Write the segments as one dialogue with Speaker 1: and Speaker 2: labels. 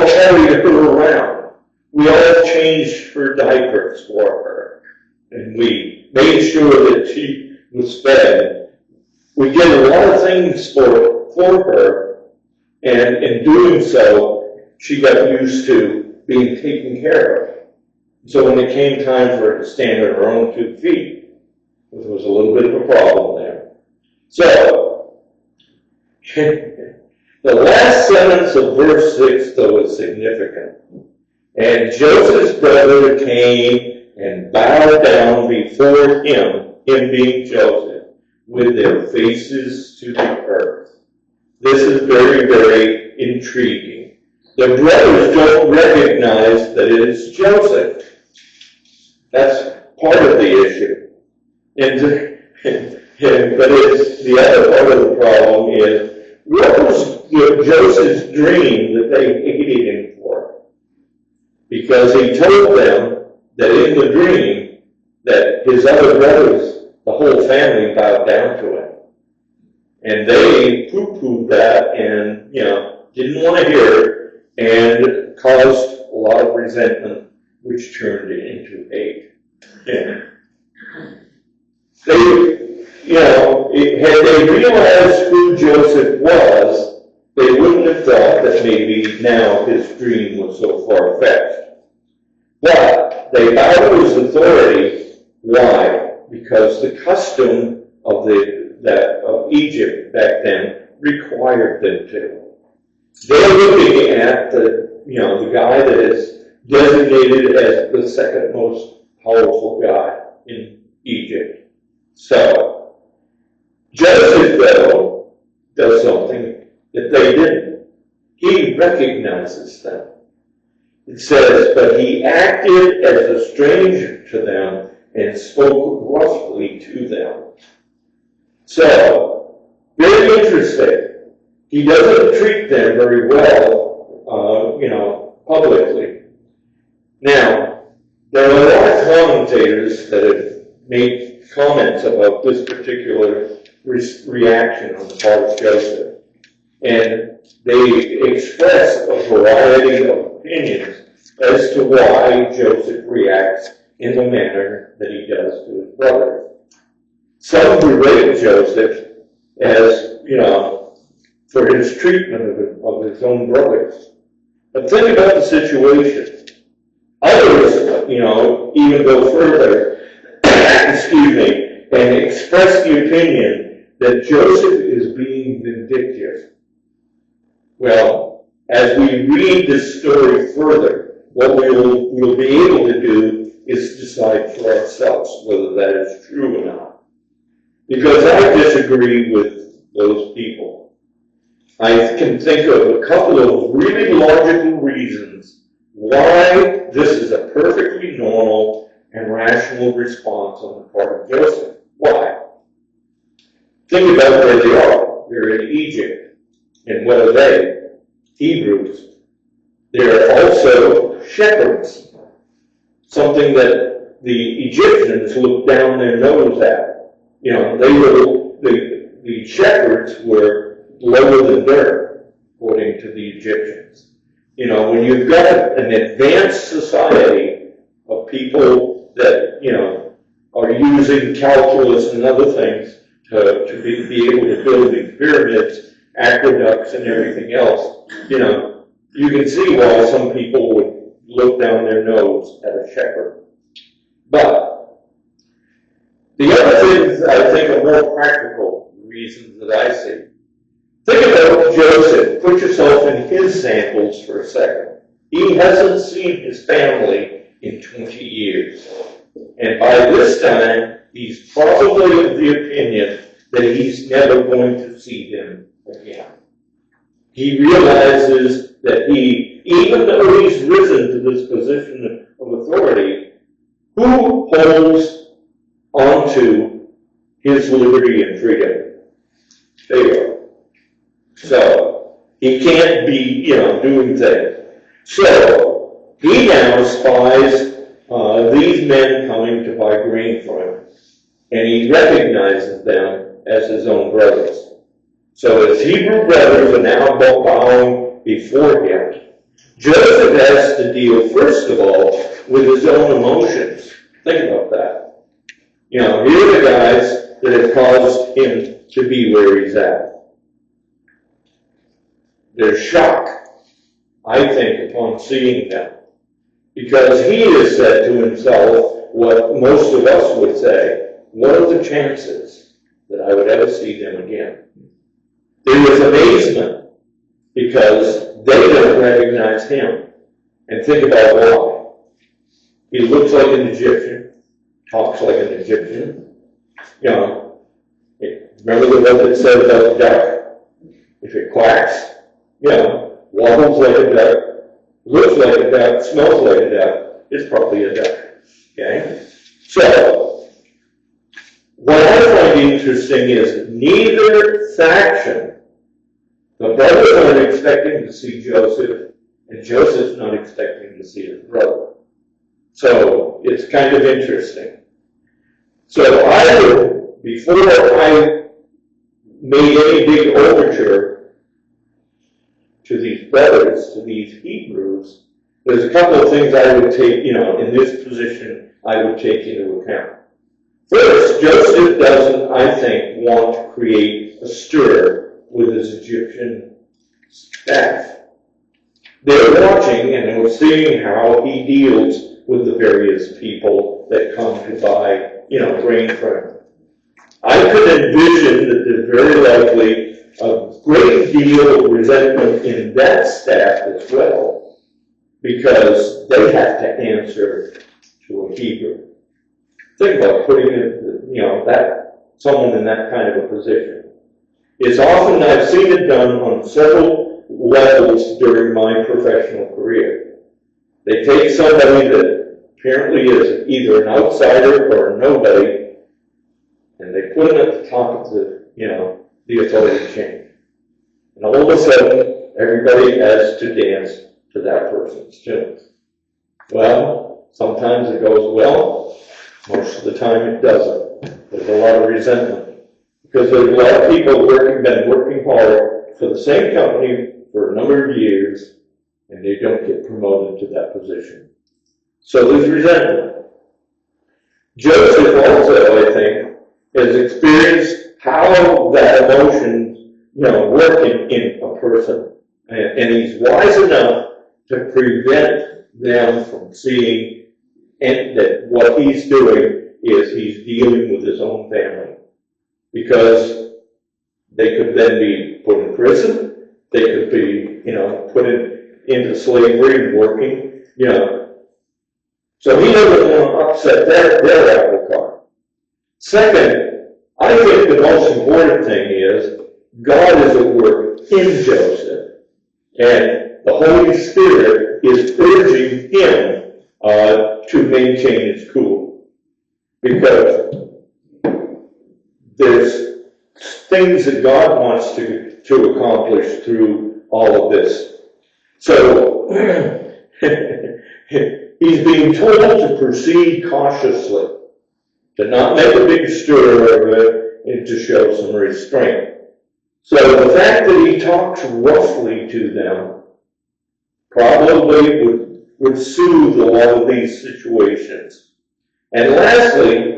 Speaker 1: carried her around. We all changed her diapers for her. And we made sure that she was fed. We did a lot of things for her. And in doing so, she got used to being taken care of. So when it came time for her to stand on her own 2 feet, there was a little bit of a problem there. So, the last sentence of verse 6, though, is significant. And Joseph's brother came and bowed down before him being Joseph, with their faces to the earth. This is very, very intriguing. The brothers don't recognize that it is Joseph. That's part of the issue. But the other part of the problem is, what was Joseph's dream that they hated him for? Because he told them that in the dream that his other brothers, the whole family, bowed down to him. And they poo-pooed that and, didn't want to hear it and caused a lot of resentment, which turned it into hate. Yeah. Had they realized who Joseph was, they wouldn't have thought that maybe now his dream was so far-fetched. But they bowed to his authority. Why? Because the custom of Egypt back then required them to. They're looking at the guy that is designated as the second most powerful guy in Egypt. So, Joseph, though, does something that they didn't. He recognizes them. It says, but he acted as a stranger to them and spoke roughly to them. So, very interesting. He doesn't treat them very well, publicly. Now, there are a lot of commentators that have made comments about this particular reaction on the part of Joseph. And they express a variety of opinions as to why Joseph reacts in the manner that he does to his brothers. Some berate Joseph as, for his treatment of his own brothers. But think about the situation. Others, even go further, and express the opinion that Joseph is being vindictive. Well, as we read this story further, what we'll be able to do is decide for ourselves whether that is true or not. Because I disagree with those people. I can think of a couple of really logical reasons why this is a perfectly normal and rational response on the part of Joseph. Why? Think about where they are. They're in Egypt. And what are they? Hebrews. They're also shepherds. Something that the Egyptians looked down their nose at. The shepherds were lower than dirt, according to the Egyptians. When you've got an advanced society of people that, are using calculus and other things to be able to build these pyramids, aqueducts, and everything else, you can see why some people would look down their nose at a shepherd. But the other things I think are more practical reasons that I see. Think about Joseph. Put yourself in his sandals for a second. He hasn't seen his family in 20 years. And by this time, he's probably of the opinion that he's never going to see them again. He realizes that even though he's risen to this position of authority, who holds onto his liberty and freedom? Pharaoh. So, he can't be, doing things. So, he now spies these men coming to buy grain from him. And he recognizes them as his own brothers. So his Hebrew brothers are now bowing before him. Joseph has to deal, first of all, with his own emotions. Think about that. You know, here are the guys that have caused him to be where he's at. There's shock, I think, upon seeing them. Because he has said to himself what most of us would say, what are the chances that I would ever see them again? There was amazement because they don't recognize him. And think about why. He looks like an Egyptian, talks like an Egyptian. You know, remember the one that said about the duck? If it quacks, you know, waddles like a duck, looks like a duck, smells like a duck, it's probably a duck. Okay? So, what I find interesting is neither faction, the brothers aren't expecting to see Joseph, and Joseph's not expecting to see his brother. So, it's kind of interesting. So, I would, before I made any big overture to these brothers, to these Hebrews, there's a couple of things I would take, you know, in this position, I would take into account. First, Joseph doesn't, I think, want to create a stir with his Egyptian staff. They're watching and we're seeing how he deals with the various people that come to buy, you know, grain from him. I could envision that there's very likely a great deal of resentment in that staff as well, because they have to answer to a Hebrew. Think about putting in, you know, that someone in that kind of a position. It's often, I've seen it done on several levels during my professional career. They take somebody that apparently is either an outsider or a nobody, and they put them at the top of the, you know, the authority chain. And all of a sudden, everybody has to dance to that person's tune. Well, sometimes it goes well, most of the time it doesn't. There's a lot of resentment. Because there's a lot of people been working hard for the same company for a number of years, and they don't get promoted to that position. So there's resentment. Joseph also, I think, has experienced how that emotion, you know, work in a person. And he's wise enough to prevent them from seeing that what he's doing is he's dealing with his own family. Because they could then be put in prison, they could be, you know, put into slavery and working, you know. So he doesn't want to upset their apple cart. Second, I think the most important thing is God is at work in Joseph, and the Holy Spirit is urging him to maintain his cool. Because there's things that God wants to accomplish through all of this. So, he's being told to proceed cautiously, to not make a big stir of it, and to show some restraint. So the fact that he talks roughly to them probably would soothe a lot of these situations. And lastly,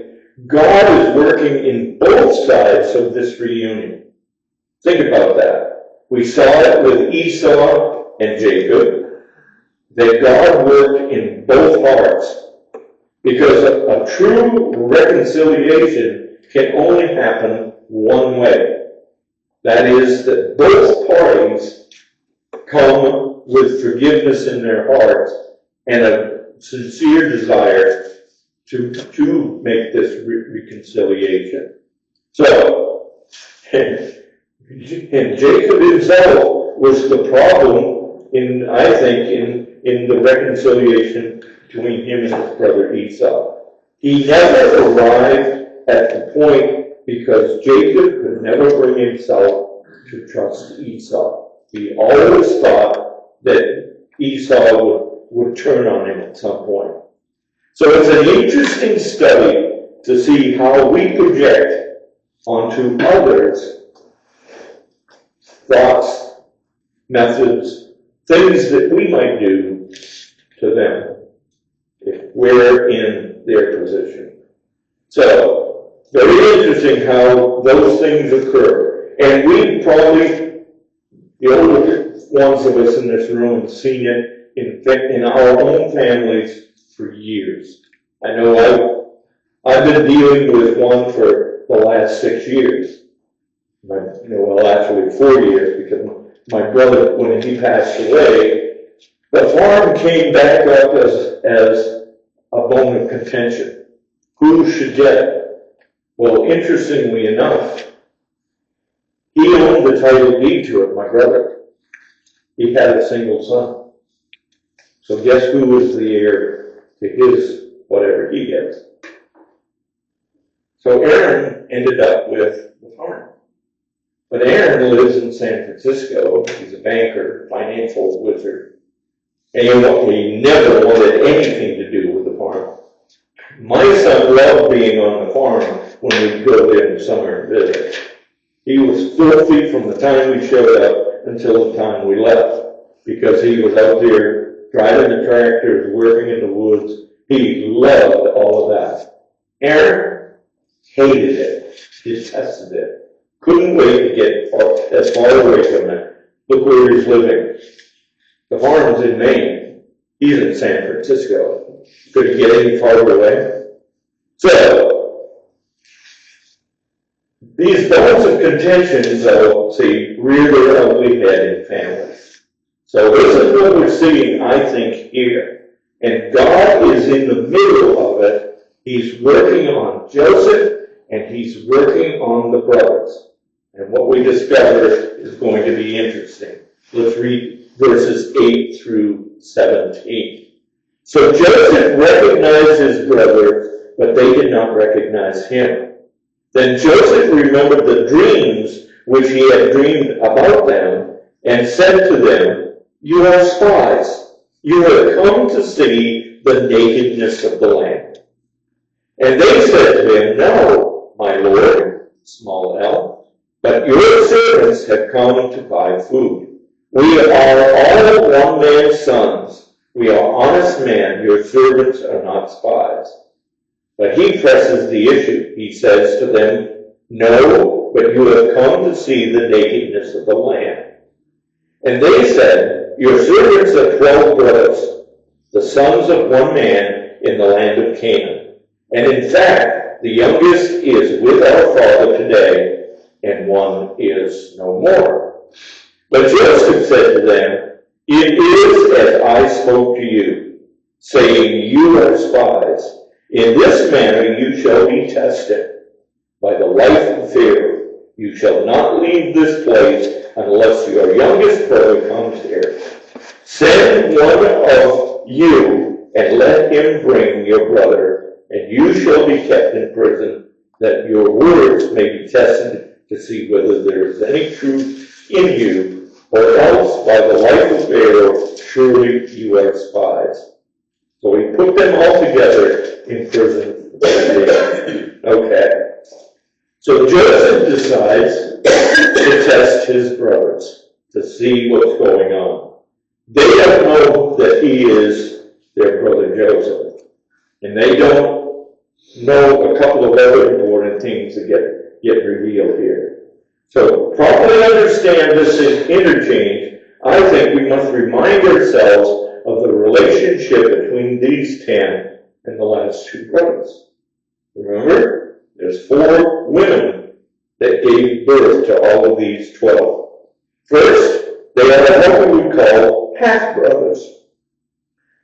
Speaker 1: God is working in both sides of this reunion. Think about that. We saw it with Esau and Jacob, that God worked in both hearts. Because a true reconciliation can only happen one way. That is, that both parties come with forgiveness in their hearts and a sincere desire to make this reconciliation. So, and Jacob himself was the problem I think, in the reconciliation between him and his brother Esau. He never arrived at the point because Jacob could never bring himself to trust Esau. He always thought that Esau would turn on him at some point. So it's an interesting study to see how we project onto others thoughts, methods, things that we might do to them if we're in their position. So, very interesting how those things occur. And we probably, the older ones of us in this room, have seen it in our own families for years. I know I've been dealing with one for the last 6 years. Well, actually 4 years, because my brother, when he passed away, the farm came back up as a bone of contention. Who should get it? Well, interestingly enough, he owned the title deed to it, my brother. He had a single son. So guess who was the heir to his whatever he gets? So Aaron ended up with the farm. But Aaron lives in San Francisco. He's a banker, financial wizard. And he never wanted anything to do with the farm. My son loved being on the farm when we'd go there in the summer and visit. He was 4 feet from the time we showed up until the time we left, because he was out there driving the tractors, working in the woods. He loved all of that. Aaron hated it, detested it. Couldn't wait to get as far away from it. Look where he's living. The farm's in Maine. He's in San Francisco. Could he get any farther away? So, these bones of contention, though, see, rear their ugly head in families. So this is what we're seeing, I think, here. And God is in the middle of it. He's working on Joseph, and he's working on the brothers. And what we discover is going to be interesting. Let's read verses 8 through 17. So Joseph recognized his brother, but they did not recognize him. Then Joseph remembered the dreams which he had dreamed about them, and said to them, "You are spies. You have come to see the nakedness of the land." And they said to him, "No, my lord," small l, "but your servants have come to buy food. We are all one man's sons. We are honest men. Your servants are not spies." But he presses the issue. He says to them, "No, but you have come to see the nakedness of the land." And they said, "Your servants are 12 brothers, the sons of one man in the land of Canaan. And in fact, the youngest is with our father today, and one is no more." But Joseph said to them, "It is as I spoke to you, saying, 'You are spies.' In this manner you shall be tested. By the life of Pharaoh, you shall not leave this place unless your youngest brother comes here. Send one of you and let him bring your brother, and you shall be kept in prison, that your words may be tested to see whether there is any truth in you, or else by the life of Pharaoh, surely you are spies." So he put them all together in prison. Okay. So Joseph decides to test his brothers to see what's going on. They don't know that he is their brother Joseph. And they don't know a couple of other important things that get revealed here. So properly understand this interchange, I think we must remind ourselves of the relationship between these 10 and the last 2 brothers. Remember, there's 4 women that gave birth to all of these 12. First, they are what we would call half-brothers,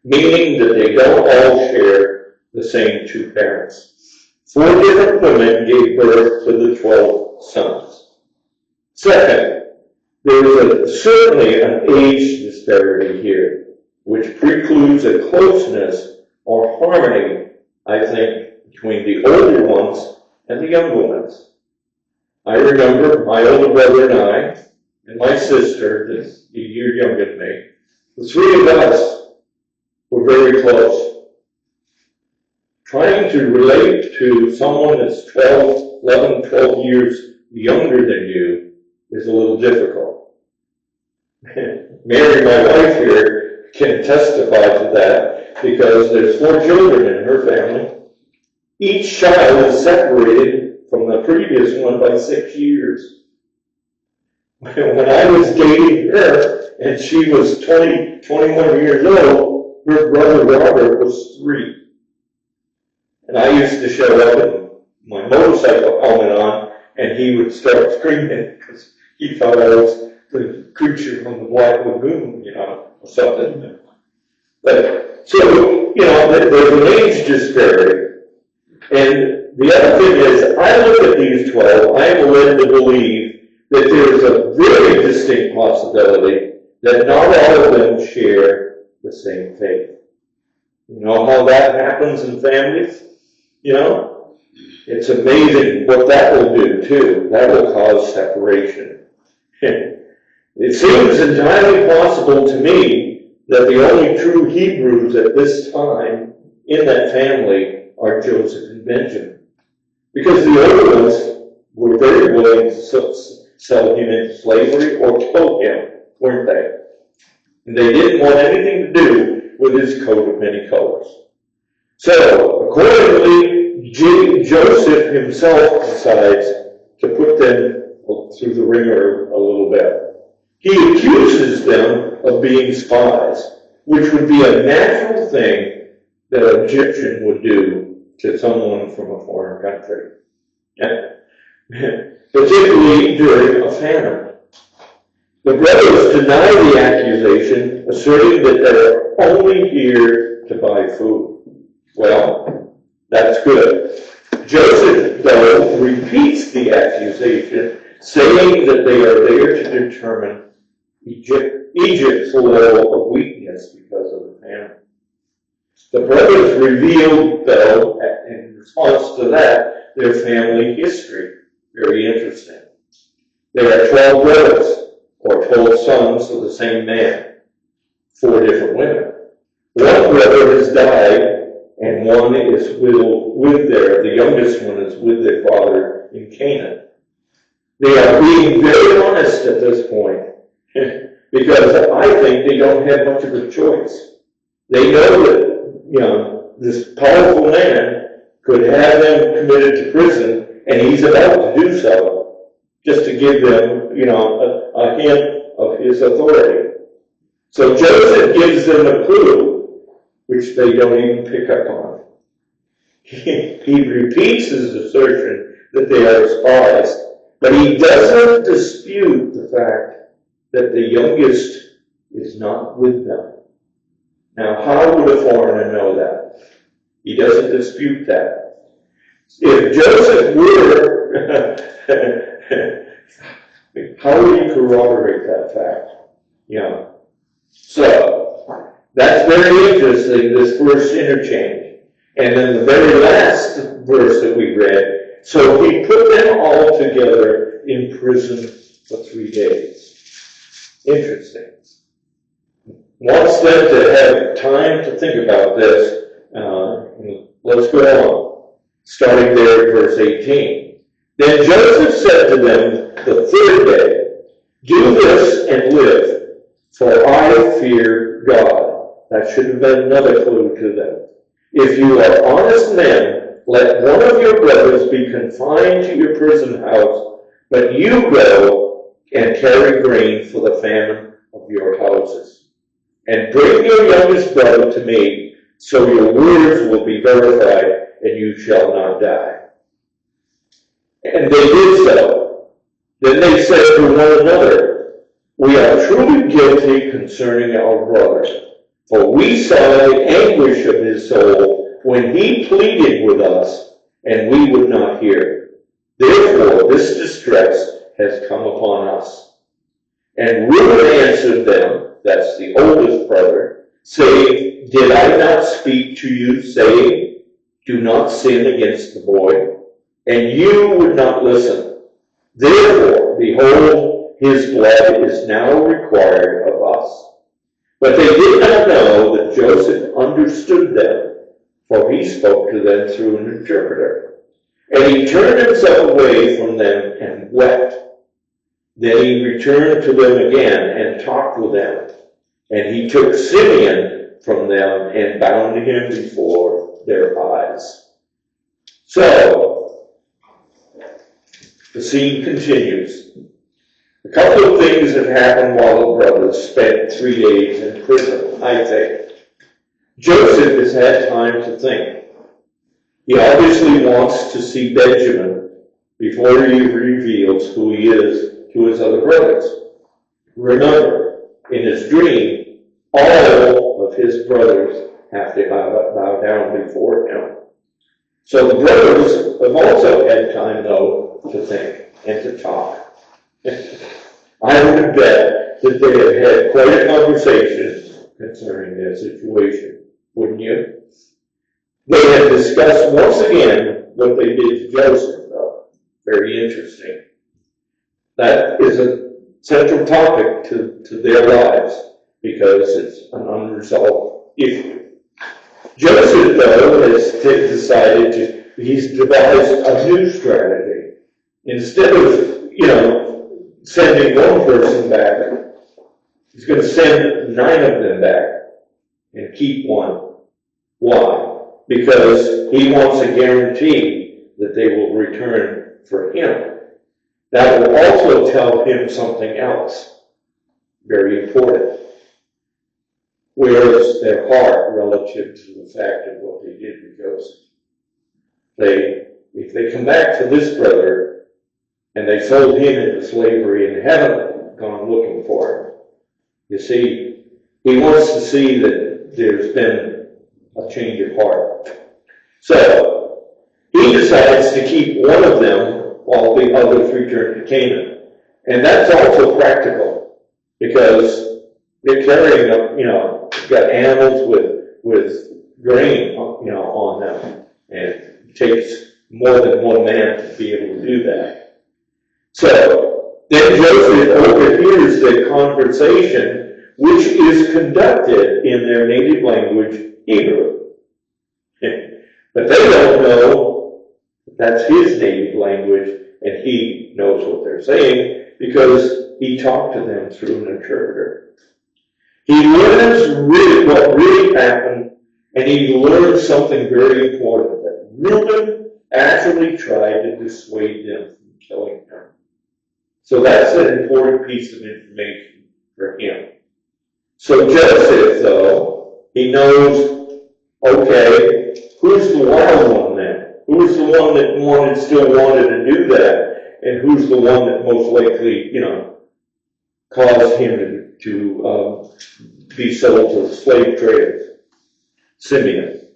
Speaker 1: meaning that they don't all share the same 2 parents. 4 different women gave birth to the 12 sons. Second, there is certainly an age disparity here, which precludes a closeness or harmony, I think, between the older ones and the younger ones. I remember my older brother and I, and my sister, that's a year younger than me, the 3 of us were very close. Trying to relate to someone that's 12 years younger than you is a little difficult. Mary, my wife here, can testify to that because there's 4 children in her family. Each child is separated from the previous one by 6 years. When I was dating her and she was 20, 21 years old, her brother Robert was 3. And I used to show up with my motorcycle helmet on, and he would start screaming because he thought I was the creature from the Black Lagoon, or something. But, so, there's an age disparity. And the other thing is, I look at these 12, I am led to believe that there's a very distinct possibility that not all of them share the same faith. You know how that happens in families? It's amazing what that will do, too. That will cause separation. It seems entirely possible to me that the only true Hebrews at this time in that family are Joseph and Benjamin. Because the older ones were very willing to sell him into slavery or kill him, weren't they? And they didn't want anything to do with his coat of many colors. So, accordingly, Joseph himself decides to put them through the ringer a little bit. He accuses them of being spies, which would be a natural thing that an Egyptian would do to someone from a foreign country, particularly during a famine. The brothers deny the accusation, asserting that they're only here to buy food. Well, that's good. Joseph, though, repeats the accusation, saying that they are there to determine Egypt's level of weakness because of the famine. The brothers revealed, though, in response to that, their family history. Very interesting. There are 12 brothers, or 12 sons of the same man, 4 different women. One brother has died, and one is the youngest one is with their father in Canaan. They are being very honest at this point, because I think they don't have much of a choice. They know that, this powerful man could have them committed to prison, and he's about to do so, just to give them, a hint of his authority. So Joseph gives them a clue, which they don't even pick up on. He repeats his assertion that they are spies, but he doesn't dispute the fact that the youngest is not with them. Now, how would a foreigner know that? He doesn't dispute that. If Joseph were, how would he corroborate that fact? So, that's very interesting, this first interchange. And then the very last verse that we read, so he put them all together in prison for 3 days. Interesting. Wants them to have time to think about this. Let's go on. Starting there at verse 18. Then Joseph said to them the 3rd day, do this and live, for I fear God. That should have been another clue to them. If you are honest men, let one of your brothers be confined to your prison house, but you go and carry grain for the famine of your houses. And bring your youngest brother to me, so your words will be verified, and you shall not die. And they did so. Then they said to one another, we are truly guilty concerning our brother. For we saw the anguish of his soul when he pleaded with us, and we would not hear. Therefore this distress has come upon us. And Reuben answered them, that's the oldest brother, saying, did I not speak to you, saying, do not sin against the boy? And you would not listen. Therefore, behold, his blood is now required of us. But they did not know that Joseph understood them, for he spoke to them through an interpreter. And he turned himself away from them and wept. Then he returned to them again and talked with them. And he took Simeon from them and bound him before their eyes. So, the scene continues. A couple of things have happened while the brothers spent 3 days in prison, I think. Joseph has had time to think. He obviously wants to see Benjamin before he reveals who he is to his other brothers. Remember, in his dream, all of his brothers have to bow down before him. So the brothers have also had time, though, to think and to talk. I would bet that they have had quite a conversation concerning their situation, wouldn't you? They have discussed once again what they did to Joseph, though. Very interesting. That is a central topic to their lives because it's an unresolved issue. Joseph, though, has he's devised a new strategy. Instead of, sending one person back, he's going to send 9 of them back and keep one. Why? Because he wants a guarantee that they will return for him. That will also tell him something else, very important. Where is their heart relative to the fact of what they did with Joseph? If they come back to this brother and they sold him into slavery and haven't gone looking for him, you see, he wants to see that there's been a change of heart. So, he decides to keep one of them while the others return to Canaan. And that's also practical, because they're carrying got animals with grain, on them. And it takes more than one man to be able to do that. So, then Joseph overhears their conversation, which is conducted in their native language, Hebrew. But they don't know that's his native language, and he knows what they're saying because he talked to them through an interpreter. He learns what really happened, and he learns something very important, that Reuben actually tried to dissuade them from killing him. So that's an important piece of information for him. So Joseph, though, he knows, okay, who's the wild one then? Who's the one that still wanted to do that? And who's the one that most likely, caused him to be sold to the slave traders? Simeon.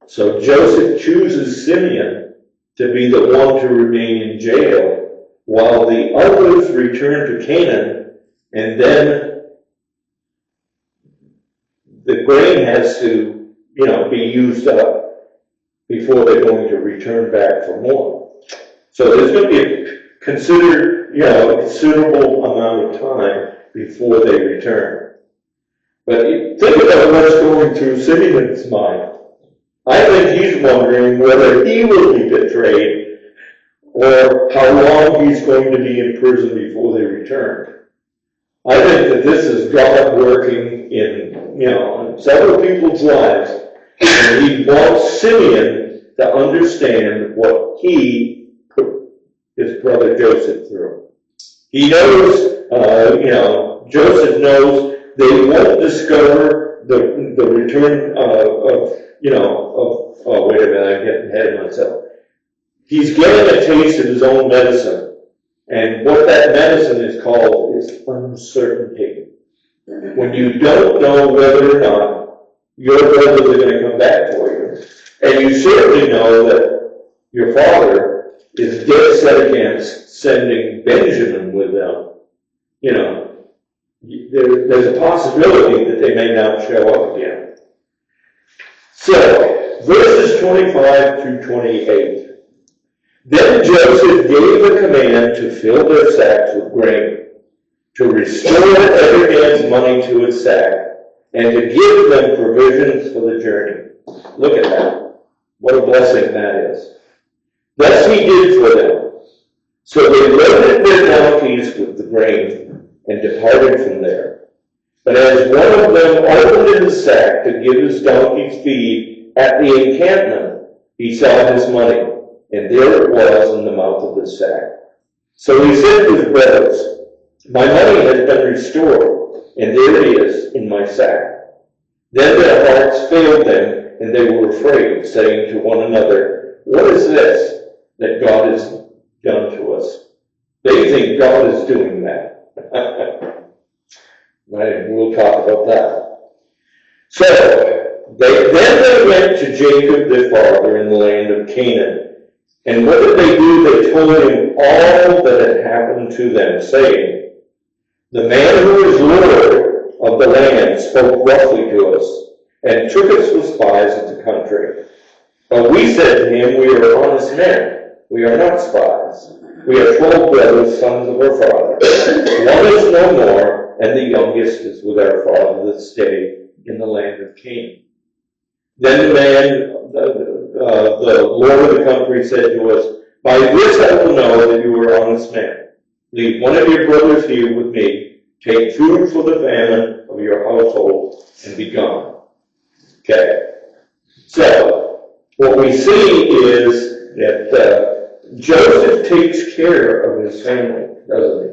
Speaker 1: So Joseph chooses Simeon to be the one to remain in jail while the others return to Canaan, and then the grain has to, be used up before they're going to return back for more. So there's going to be a considerable amount of time before they return. But think about what's going through Simeon's mind. I think he's wondering whether he will be betrayed or how long he's going to be in prison before they return. I think that this is God working in several people's lives, and he wants Simeon to understand what he put his brother Joseph through. He knows, Joseph knows they won't discover the return wait a minute, I'm getting ahead of myself. He's getting a taste of his own medicine. And what that medicine is called is uncertainty. When you don't know whether or not your brothers are going to come back for you, and you certainly know that your father is dead set against sending Benjamin with them, there's a possibility that they may not show up again. So, verses 25 through 28. Then Joseph gave a command to fill their sacks with grain, to restore every man's money to his sack, and to give them provisions for the journey. Look at that. What a blessing that is. Thus he did for them. So they loaded their donkeys with the grain and departed from there. But as one of them opened his sack to give his donkey's feed at the encampment, he saw his money, and there it was in the mouth of his sack. So he said to his brothers, "My money has been restored, and there it is in my sack." Then their hearts failed them, and they were afraid, saying to one another, "What is this that God has done to us?" They think God is doing that. Right, we'll talk about that. So, then they went to Jacob their father in the land of Canaan. And what did they do? They told him all that had happened to them, saying, "The man who is Lord of the land spoke roughly to us, and took us for spies of the country. But we said to him, 'We are honest men. We are not spies. We are 12 brothers, sons of our father. One is no more, and the youngest is with our father this day in the land of Canaan.' Then the man, the Lord of the country, said to us, 'By this I will know that you are honest men. Leave one of your brothers here with me. Take food for the famine of your household, and be gone.'" Okay. So, what we see is that Joseph takes care of his family, doesn't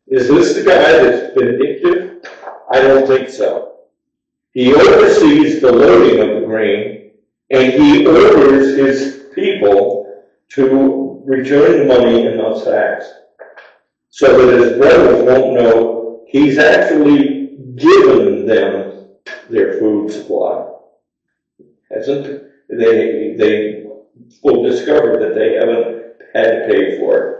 Speaker 1: he? Is this the guy that's vindictive? I don't think so. He oversees the loading of the grain, and he orders his people to return the money in those sacks, so that his brothers won't know he's actually given them their food supply. Hasn't they will discover that they haven't had to pay for it.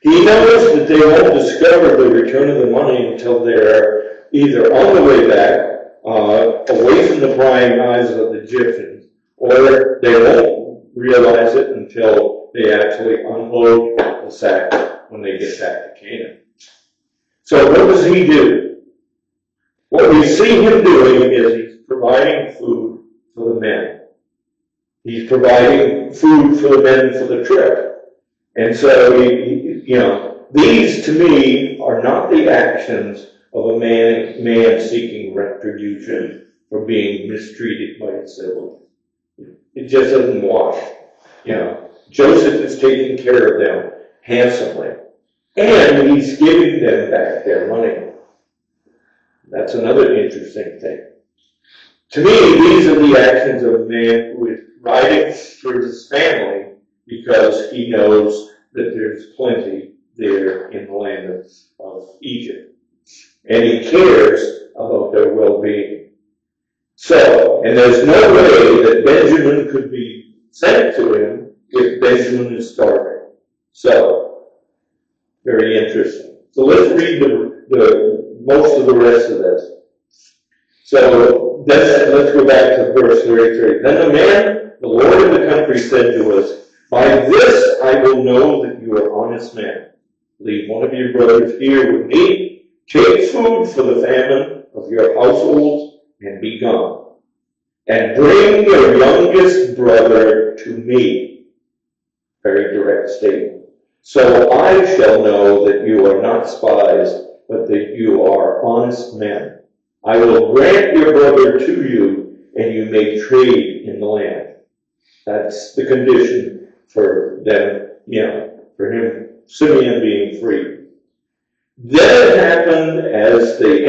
Speaker 1: He knows that they won't discover the return of the money until they're either on the way back, away from the prying eyes of the Egyptians, or they won't realize it until they actually unload the sack when they get back to Canaan. So what does he do? What we see him doing is he's providing food for the men. He's providing food for the men for the trip. And so, these to me are not the actions of a man seeking retribution for being mistreated by his siblings. It just doesn't wash. Joseph is taking care of them handsomely. And he's giving them back their money. That's another interesting thing. To me, these are the actions of a man who is providing for his family because he knows that there's plenty there in the land of Egypt. And he cares about their well-being. So, and there's no way that Benjamin could be sent to him if Benjamin is starving. So, very interesting. So let's read the most of the rest of this. So let's go back to verse 33. Then the Lord of the country, said to us, "By this I will know that you are honest men. Leave one of your brothers here with me. Take food for the famine of your households, and be gone. And bring your youngest brother to me." Very direct statement. "So I shall know that you are not spies, but that you are honest men. I will grant your brother to you, and you may trade in the land." That's the condition for them, for him, Simeon being free. Then it happened as they